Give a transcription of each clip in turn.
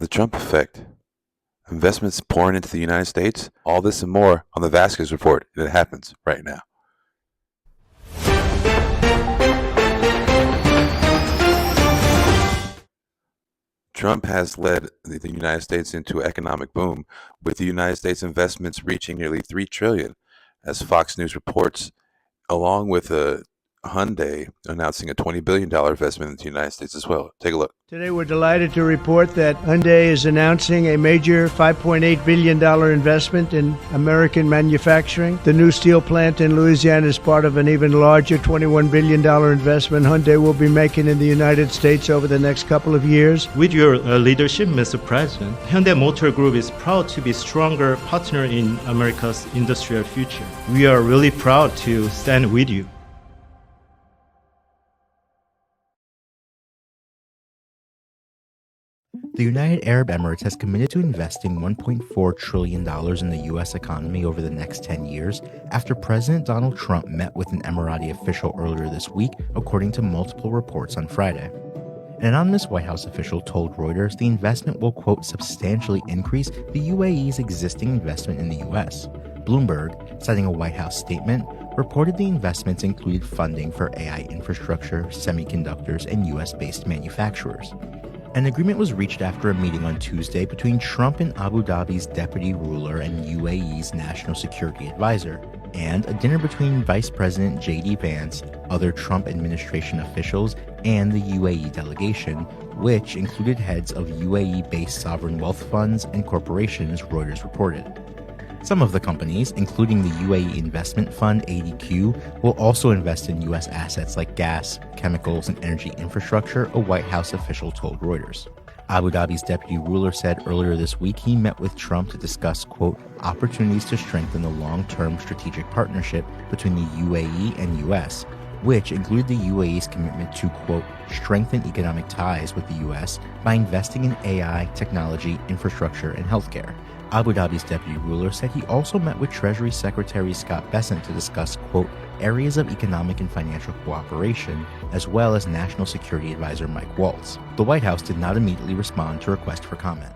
The Trump effect. Investments pouring into the United States. All this and more on the Vasquez Report. And it happens right now. Trump has led the United States into economic boom, with the United States investments reaching nearly $3 trillion, as Fox News reports, along with Hyundai announcing a $20 billion investment into the United States as well. Take a look. Today we're delighted to report that Hyundai is announcing a major $5.8 billion investment in American manufacturing. The new steel plant in Louisiana is part of an even larger $21 billion investment Hyundai will be making in the United States over the next couple of years. With your leadership, Mr. President, Hyundai Motor Group is proud to be a stronger partner in America's industrial future. We are really proud to stand with you. The United Arab Emirates has committed to investing $1.4 trillion in the U.S. economy over the next 10 years after President Donald Trump met with an Emirati official earlier this week, according to multiple reports on Friday. An anonymous White House official told Reuters the investment will, quote, substantially increase the UAE's existing investment in the U.S. Bloomberg, citing a White House statement, reported the investments included funding for AI infrastructure, semiconductors, and U.S.-based manufacturers. An agreement was reached after a meeting on Tuesday between Trump and Abu Dhabi's deputy ruler and UAE's national security advisor, and a dinner between Vice President J.D. Vance, other Trump administration officials, and the UAE delegation, which included heads of UAE-based sovereign wealth funds and corporations, Reuters reported. Some of the companies, including the UAE investment fund ADQ, will also invest in U.S. assets like gas, chemicals, and energy infrastructure, a White House official told Reuters. Abu Dhabi's deputy ruler said earlier this week he met with Trump to discuss, quote, opportunities to strengthen the long-term strategic partnership between the UAE and U.S., which included the UAE's commitment to, quote, strengthen economic ties with the U.S. by investing in AI, technology, infrastructure, and healthcare. Abu Dhabi's deputy ruler said he also met with Treasury Secretary Scott Bessent to discuss, quote, areas of economic and financial cooperation, as well as National Security Advisor Mike Walz. The White House did not immediately respond to request for comment.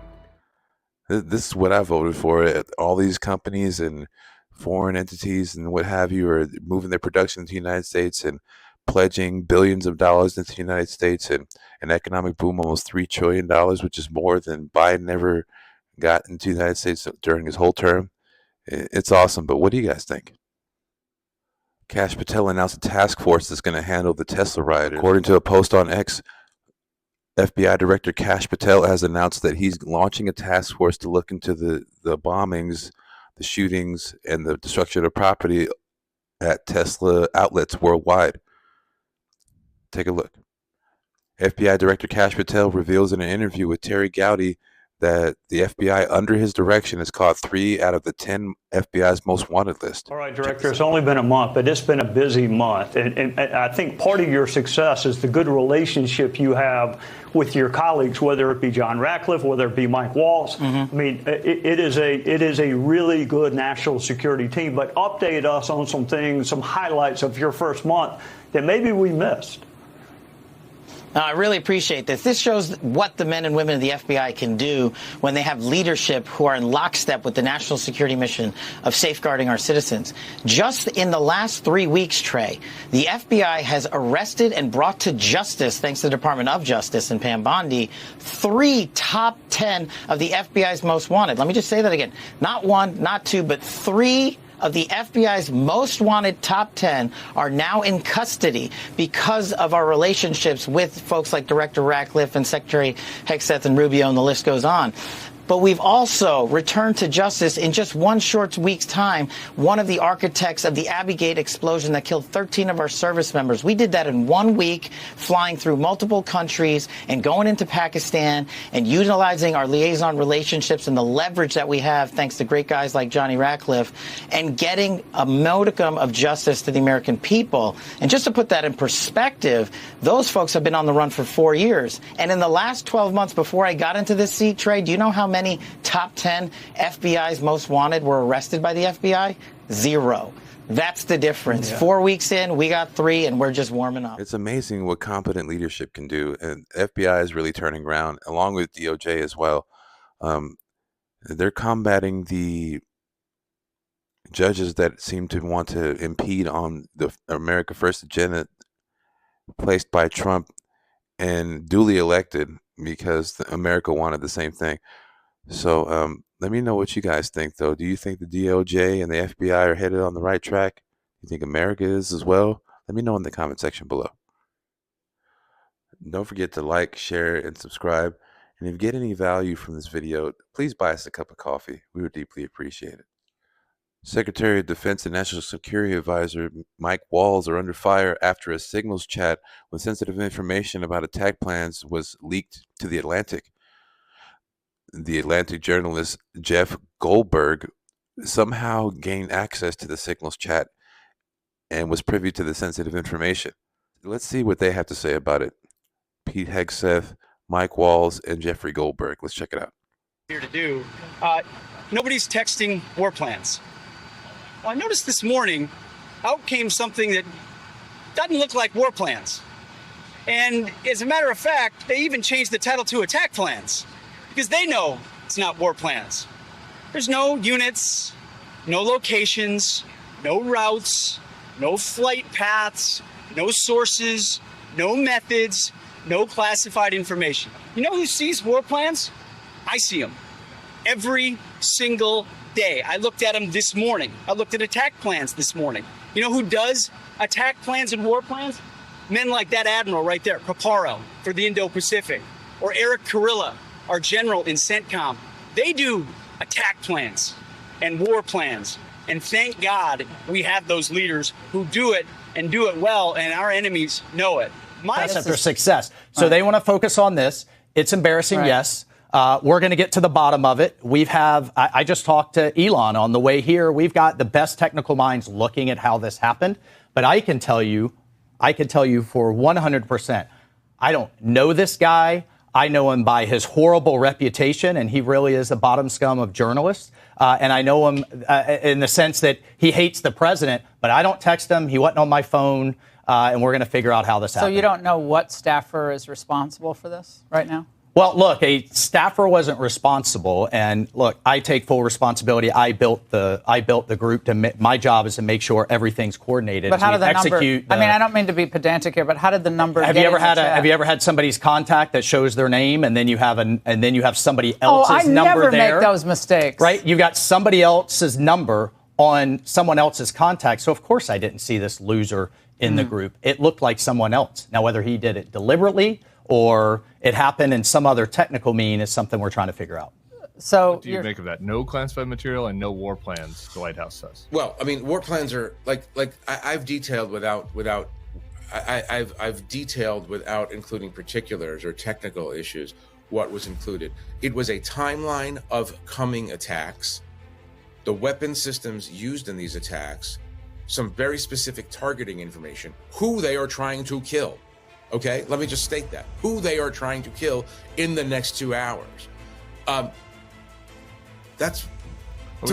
This is what I voted for. All these companies and foreign entities and what have you are moving their production into the United States and pledging billions of dollars into the United States, and an economic boom, almost $3 trillion, which is more than Biden ever got into the United States during his whole term. It's awesome, but what do you guys think? Kash Patel announced a task force that's going to handle the Tesla riot. According to a post on X, FBI Director Kash Patel has announced that he's launching a task force to look into the bombings, the shootings, and the destruction of property at Tesla outlets worldwide. Take a look. FBI Director Kash Patel reveals in an interview with Terry Gowdy that the FBI, under his direction, has caught 3 out of the 10 FBI's most wanted list. All right, Director, it's only been a month, but it's been a busy month. And I think part of your success is the good relationship you have with your colleagues, whether it be John Ratcliffe, whether it be Mike Walz. Mm-hmm. I mean, it is a really good national security team. But update us on some things, some highlights of your first month that maybe we missed. I really appreciate this. This shows what the men and women of the FBI can do when they have leadership who are in lockstep with the national security mission of safeguarding our citizens. Just in the last 3 weeks, Trey, the FBI has arrested and brought to justice, thanks to the Department of Justice and Pam Bondi, 3 top 10 of the FBI's most wanted. Let me just say that again. Not 1, not 2, but 3 of the FBI's most wanted top 10 are now in custody because of our relationships with folks like Director Ratcliffe and Secretary Hegseth and Rubio, and the list goes on. But we've also returned to justice in just 1 short week's time one of the architects of the Abbey-Gate explosion that killed 13 of our service members. We did that in 1 week, flying through multiple countries and going into Pakistan and utilizing our liaison relationships and the leverage that we have, thanks to great guys like Johnny Ratcliffe, and getting a modicum of justice to the American people. And just to put that in perspective, those folks have been on the run for 4 years. And in the last 12 months before I got into this seat, Trey, do you know how many top 10 FBI's most wanted were arrested by the FBI? 0. That's the difference. Yeah. 4 weeks in, we got 3, and we're just warming up. It's amazing what competent leadership can do, and FBI is really turning around, along with DOJ as well. They're combating the judges that seem to want to impede on the America First agenda placed by Trump and duly elected because America wanted the same thing. So let me know what you guys think, though. Do you think the DOJ and the FBI are headed on the right track? Do you think America is as well? Let me know in the comment section below. Don't forget to like, share, and subscribe. And if you get any value from this video, please buy us a cup of coffee. We would deeply appreciate it. Secretary of Defense and National Security Advisor Mike Walz are under fire after a signals chat with sensitive information about attack plans was leaked to The Atlantic. The Atlantic journalist Jeff Goldberg somehow gained access to the signals chat and was privy to the sensitive information. Let's see what they have to say about it. Pete Hegseth, Mike Walz, and Jeffrey Goldberg. Let's check it out. Here to do. Nobody's texting war plans. Well, I noticed this morning, out came something that doesn't look like war plans. And as a matter of fact, they even changed the title to attack plans because they know it's not war plans. There's no units, no locations, no routes, no flight paths, no sources, no methods, no classified information. You know who sees war plans? I see them every single day. I looked at them this morning. I looked at attack plans this morning. You know who does attack plans and war plans? Men like that admiral right there, Paparo for the Indo-Pacific, or Eric Kurilla, our general in CENTCOM. They do attack plans and war plans. And thank God we have those leaders who do it and do it well, and our enemies know it. That's their success. So they want to focus on this. It's embarrassing, yes. We're going to get to the bottom of it. I just talked to Elon on the way here. We've got the best technical minds looking at how this happened. But I can tell you for 100%, I don't know this guy. I know him by his horrible reputation, and he really is a bottom scum of journalists. And I know him in the sense that he hates the president, but I don't text him. He wasn't on my phone, and we're going to figure out how this happened. So you don't know what staffer is responsible for this right now? Well, look, a staffer wasn't responsible, and look, I take full responsibility. I built the group. My job is to make sure everything's coordinated. But how did the number? I mean, I don't mean to be pedantic here, but how did the number? Have you ever had somebody's contact that shows their name, and then you have somebody else's number there? I never make those mistakes. Right? You got somebody else's number on someone else's contact. So of course I didn't see this loser in the group. It looked like someone else. Now whether he did it deliberately or it happened in some other technical mean is something we're trying to figure out. So what do you make of that? No classified material and no war plans, the White House says. Well, I mean, war plans are I've detailed I've detailed without including particulars or technical issues what was included. It was a timeline of coming attacks, the weapon systems used in these attacks, some very specific targeting information, who they are trying to kill. Okay, let me just state that. Who they are trying to kill in the next 2 hours. To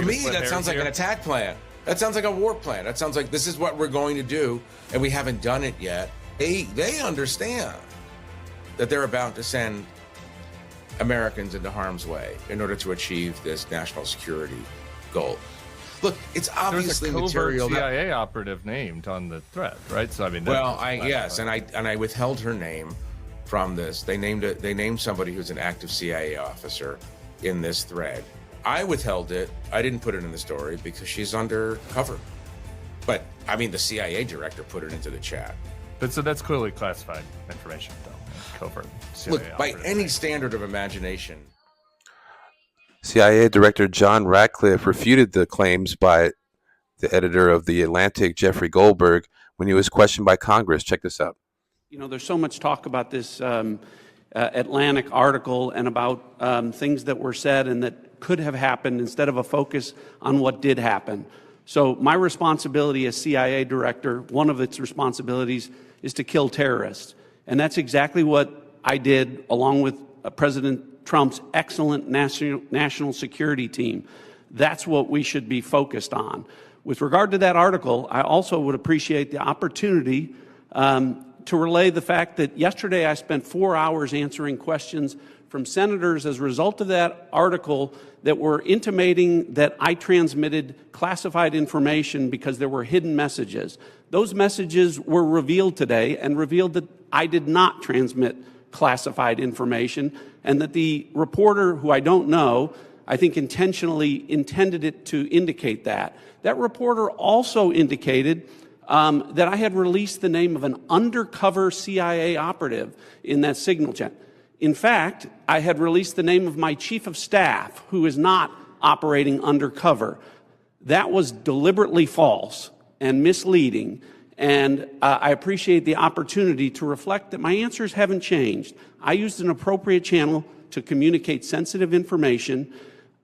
me, that sounds like an attack plan. That sounds like a war plan. That sounds like this is what we're going to do, and we haven't done it yet. They understand that they're about to send Americans into harm's way in order to achieve this national security goal. Look, it's obviously material. There's a covert CIA operative named on the thread, right? So I mean, well, I withheld her name from this. They named somebody who's an active CIA officer in this thread. I withheld it. I didn't put it in the story because she's undercover. But I mean, the CIA director put it into the chat. But so that's clearly classified information, though. Covert CIA. Look, by any standard of imagination. CIA Director John Ratcliffe refuted the claims by the editor of The Atlantic, Jeffrey Goldberg, when he was questioned by Congress. Check this out. You know, there's so much talk about this Atlantic article and about things that were said and that could have happened instead of a focus on what did happen. So my responsibility as CIA director, one of its responsibilities is to kill terrorists. And that's exactly what I did along with President Trump's excellent national security team. That's what we should be focused on. With regard to that article, I also would appreciate the opportunity to relay the fact that yesterday I spent 4 hours answering questions from senators as a result of that article that were intimating that I transmitted classified information because there were hidden messages. Those messages were revealed today and revealed that I did not transmit classified information, and that the reporter, who I don't know, I think intentionally intended it to indicate that. That reporter also indicated that I had released the name of an undercover CIA operative in that signal chat. In fact, I had released the name of my chief of staff, who is not operating undercover. That was deliberately false and misleading. And I appreciate the opportunity to reflect that my answers haven't changed. I used an appropriate channel to communicate sensitive information.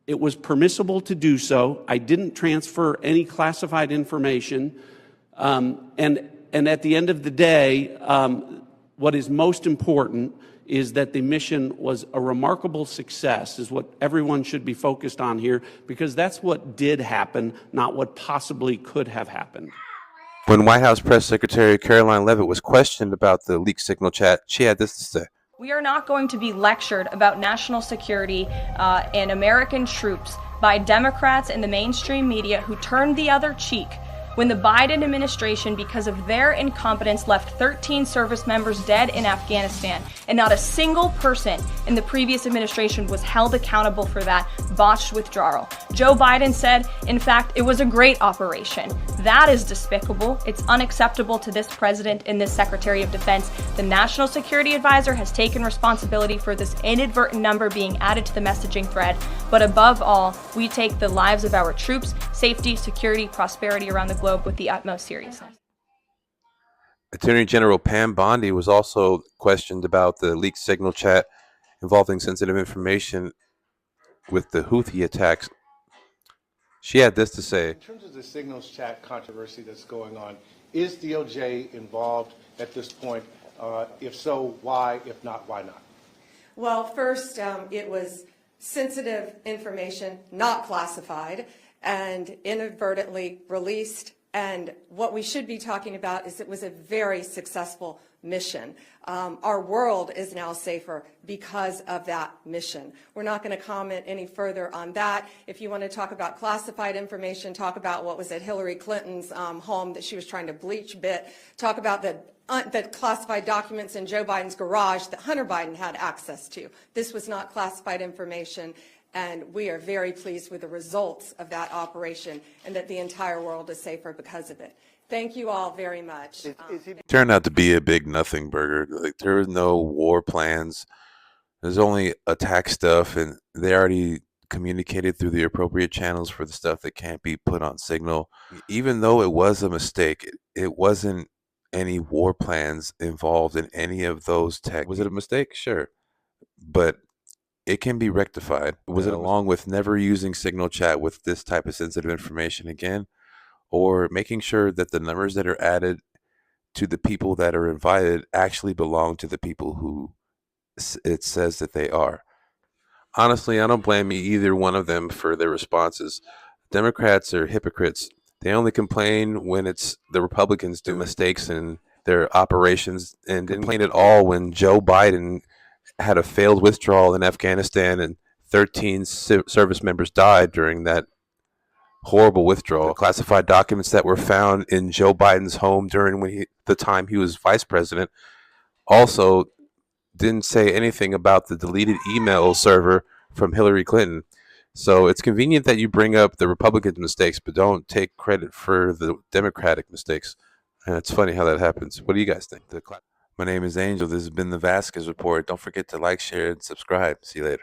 It was permissible to do so. I didn't transfer any classified information. And at the end of the day, what is most important is that the mission was a remarkable success, is what everyone should be focused on here, because that's what did happen, not what possibly could have happened. When White House Press Secretary Caroline Leavitt was questioned about the leaked signal chat, she had this to say. We are not going to be lectured about national security and American troops by Democrats in the mainstream media who turned the other cheek when the Biden administration, because of their incompetence, left 13 service members dead in Afghanistan, and not a single person in the previous administration was held accountable for that botched withdrawal. Joe Biden said, in fact, it was a great operation. That is despicable. It's unacceptable to this president and this Secretary of Defense. The National Security Advisor has taken responsibility for this inadvertent number being added to the messaging thread. But above all, we take the lives of our troops, safety, security, prosperity around the globe with the utmost seriousness. Attorney General Pam Bondi was also questioned about the leaked signal chat involving sensitive information with the Houthi attacks. She had this to say. In terms of the signals chat controversy that's going on, is DOJ involved at this point? If so, why? If not, why not? Well, first, it was sensitive information, not classified, and inadvertently released. And what we should be talking about is it was a very successful mission. Our world is now safer because of that mission. We're not going to comment any further on that. If you want to talk about classified information, talk about what was at Hillary Clinton's home that she was trying to bleach a bit. Talk about the classified documents in Joe Biden's garage that Hunter Biden had access to. This was not classified information. And we are very pleased with the results of that operation and that the entire world is safer because of it. Thank you all very much. It turned out to be a big nothing burger. Like, there was no war plans. There's only attack stuff, and they already communicated through the appropriate channels for the stuff that can't be put on signal. Even though it was a mistake, it wasn't any war plans involved in any of those tech. Was it a mistake? Sure. But it can be rectified. Was it along with never using signal chat with this type of sensitive information again, or making sure that the numbers that are added to the people that are invited actually belong to the people who it says that they are? Honestly, I don't blame either one of them for their responses. Democrats are hypocrites. They only complain when it's the Republicans do mistakes in their operations, and didn't complain at all when Joe Biden had a failed withdrawal in Afghanistan and 13 service members died during that horrible withdrawal. Classified documents that were found in Joe Biden's home during the time he was vice president also didn't say anything about the deleted email server from Hillary Clinton. So it's convenient that you bring up the Republicans' mistakes, but don't take credit for the Democratic mistakes. And it's funny how that happens. What do you guys think? My name is Angel. This has been the Vasquez Report. Don't forget to like, share, and subscribe. See you later.